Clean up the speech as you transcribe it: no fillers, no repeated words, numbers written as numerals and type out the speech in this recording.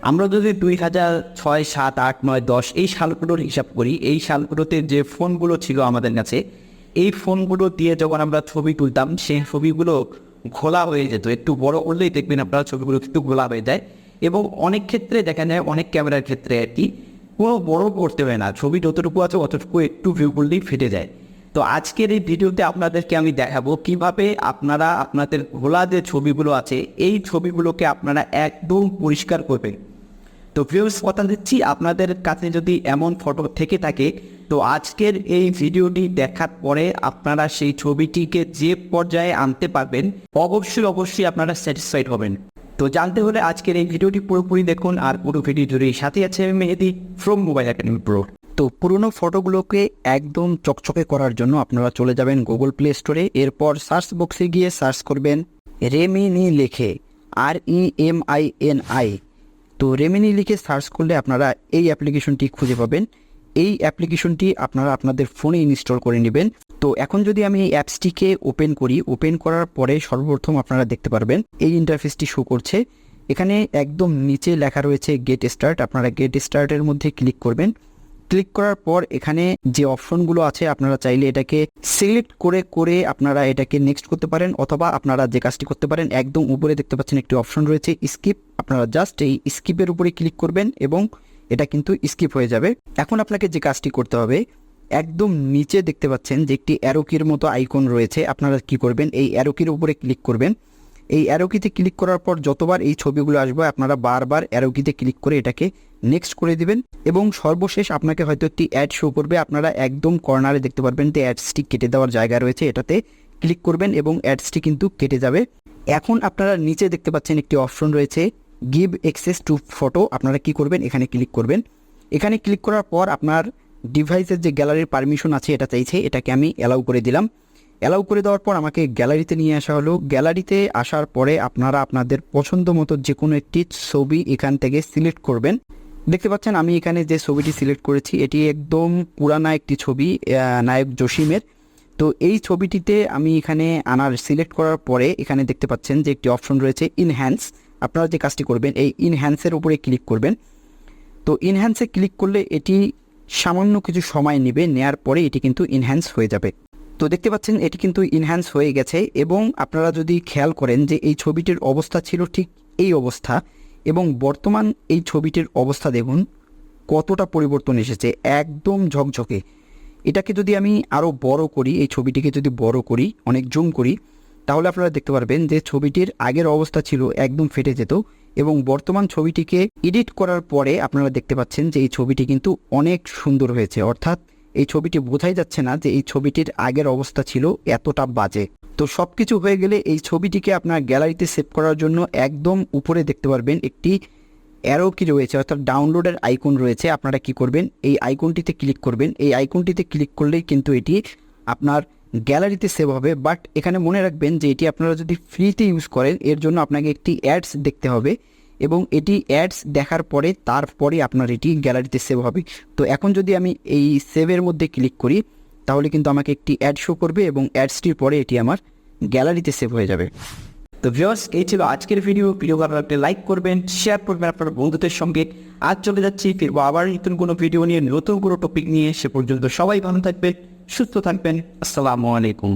আমরা যদি 2006, 7, 8, 9, 10 এই সালগুলোর হিসাব করি, এই সালগুলোতে যে ফোনগুলো ছিল আমাদের কাছে, এই ফোনগুলো দিয়ে যখন আমরা ছবি তুলতাম সেই ছবিগুলো ঘোলা হয়ে যেত। একটু বড় করলেই দেখবেন আপনারা ছবিগুলো কিন্তু ঘোলা হয়ে যায়। এবং অনেক ক্ষেত্রে দেখা যায়, অনেক ক্যামেরার ক্ষেত্রে আর কি, কোনো বড় করতে হয় না, ছবি যতটুকু আছে অতটুকু একটু ভিউ করলেই ফেটে যায়। তো আজকের এই ভিডিওতে আপনাদেরকে আমি দেখাবো কিভাবে আপনারা আপনাদের ঘোলা যে ছবিগুলো আছে এই ছবিগুলোকে আপনারা একদম পরিষ্কার করবেন। তো ভিউয়ার্স, কথা দিচ্ছি, আপনাদের কাছে যদি এমন ফটো থেকে থাকে তো আজকের এই ভিডিওটি দেখার পরে আপনারা সেই ছবিটিকে যে পর্যায়ে আনতে পারবেন অবশ্যই আপনারা স্যাটিসফাইড হবেন। তো জানতে হলে আজকের এই ভিডিওটি পুরোপুরি দেখুন, আর পুরো ভিডিও জুড়ে সাথে আছে মেহেদি ফ্রম মোবাইল একাডেমি প্রো। তো পুরনো ফটোগুলোকে একদম চকচকে করার জন্য আপনারা চলে যাবেন গুগল প্লে স্টোরে। এরপর সার্চ বক্সে গিয়ে সার্চ করবেন রেমিনি লিখে, REMINI। তো রেমিনি লিখে সার্চ করলে আপনারা এই অ্যাপ্লিকেশনটি খুঁজে পাবেন। এই অ্যাপ্লিকেশনটি আপনারা আপনাদের ফোনে ইনস্টল করে নেবেন। তো এখন যদি আমি এই অ্যাপসটিকে ওপেন করি, ওপেন করার পরে সর্বপ্রথম আপনারা দেখতে পারবেন এই ইন্টারফেসটি শো করছে। এখানে একদম নিচে লেখা রয়েছে গেট স্টার্ট। আপনারা গেট স্টার্টের মধ্যে ক্লিক করবেন। ক্লিক করার পর এখানে যে অপশনগুলো আছে আপনারা চাইলে এটাকে সিলেক্ট করে আপনারা এটাকে নেক্সট করতে পারেন, অথবা আপনারা যে কাজটি করতে পারেন, একদম উপরে দেখতে পাচ্ছেন একটি অপশন রয়েছে স্কিপ। আপনারা জাস্ট এই স্কিপের উপরে ক্লিক করবেন এবং এটা কিন্তু স্কিপ হয়ে যাবে। এখন আপনাকে যে কাজটি করতে হবে, একদম নিচে দেখতে পাচ্ছেন যে একটি অ্যারোকির মতো আইকন রয়েছে। আপনারা কি করবেন, এই অ্যারোকির উপরে ক্লিক করবেন। এই অ্যারোকিতে ক্লিক করার পর যতবার এই ছবিগুলো আসবে আপনারা বারবার অ্যারোকিতে ক্লিক করে এটাকে নেক্সট করে দিবেন। এবং সর্বশেষ আপনাকে হয়তো একটি অ্যাড শো করবে, আপনারা একদম কর্নারে দেখতে পারবেন যে অ্যাডসটি কেটে দেওয়ার জায়গা রয়েছে, এটাতে ক্লিক করবেন এবং অ্যাডসটি কিন্তু কেটে যাবে। এখন আপনারা নিচে দেখতে পাচ্ছেন একটি অপশন রয়েছে গিভ অ্যাক্সেস টু ফটো। আপনারা কি করবেন, এখানে ক্লিক করবেন। এখানে ক্লিক করার পর আপনার ডিভাইসের যে গ্যালারির পারমিশন আছে এটা চাইছে, এটাকে আমি অ্যালাউ করে দিলাম। অ্যালাউ করে দেওয়ার পর আমাকে গ্যালারিতে নিয়ে আসা হলো। গ্যালারিতে আসার পরে আপনারা আপনাদের পছন্দ মতো যে কোনো একটি ছবি এখান থেকে সিলেক্ট করবেন। দেখতে পাচ্ছেন আমি এখানে যে ছবিটি সিলেক্ট করেছি এটি একদম পুরানা একটি ছবি, নায়ক জসিমের। তো এই ছবিটিতে আমি এখানে আনার সিলেক্ট করার পরে এখানে দেখতে পাচ্ছেন যে একটি অপশন রয়েছে ইনহ্যান্স। আপনারা যে কাজটি করবেন এই ইনহ্যান্সের উপরে ক্লিক করবেন। তো ইনহ্যান্সে ক্লিক করলে এটি সামান্য কিছু সময় নেবে, নেয়ার পরে এটি কিন্তু ইনহ্যান্স হয়ে যাবে। তো দেখতে পাচ্ছেন এটি কিন্তু ইনহ্যান্স হয়ে গেছে। এবং আপনারা যদি খেয়াল করেন যে এই ছবিটির অবস্থা ছিল ঠিক এই অবস্থা, এবং বর্তমান এই ছবিটির অবস্থা দেখুন কতটা পরিবর্তন এসেছে, একদম ঝকঝকে। এটাকে যদি আমি আরও বড় করি, এই ছবিটিকে যদি বড় করি, অনেক জুম করি, তাহলে আপনারা দেখতে পারবেন যে ছবিটির আগের অবস্থা ছিল একদম ফেটে যেত, এবং বর্তমান ছবিটিকে এডিট করার পরে আপনারা দেখতে পাচ্ছেন যে এই ছবিটি কিন্তু অনেক সুন্দর হয়েছে। অর্থাৎ এই ছবিটি বোঝাই যাচ্ছে না যে এই ছবিটির আগের অবস্থা ছিল এতটা বাজে। তো সব কিছু হয়ে গেলে এই ছবিটিকে আপনার গ্যালারিতে সেভ করার জন্য একদম উপরে দেখতে পারবেন একটি অ্যারো কি রয়েছে, অর্থাৎ ডাউনলোডের আইকন রয়েছে। আপনারা কি করবেন, এই আইকনটিতে ক্লিক করবেন। এই আইকনটিতে ক্লিক করলেই কিন্তু এটি আপনার গ্যালারিতে সেভ হবে। বাট এখানে মনে রাখবেন যে এটি আপনারা যদি ফ্রিতে ইউজ করেন এর জন্য আপনাকে একটি অ্যাডস দেখতে হবে, এবং এটি অ্যাডস দেখার পরে তারপরে আপনার এটি গ্যালারিতে সেভ হবে। তো এখন যদি আমি এই সেভের মধ্যে ক্লিক করি তাহলে কিন্তু আমাকে একটি অ্যাড শো করবে, এবং অ্যাডসটির পরে এটি আমার গ্যালারিতে সেভ হয়ে যাবে। তো ভিউয়ার্স, এই ছিল আজকের ভিডিও ভালো লাগলে লাইক করবেন, শেয়ার করবেন আপনার বন্ধুদের সঙ্গে। আজ চলে যাচ্ছি, ফিরবো আবার নতুন কোনো ভিডিও নিয়ে, নতুন কোনো টপিক নিয়ে। সে পর্যন্ত সবাই ভালো থাকবেন, সুস্থ থাকবেন। আসসালামু আলাইকুম।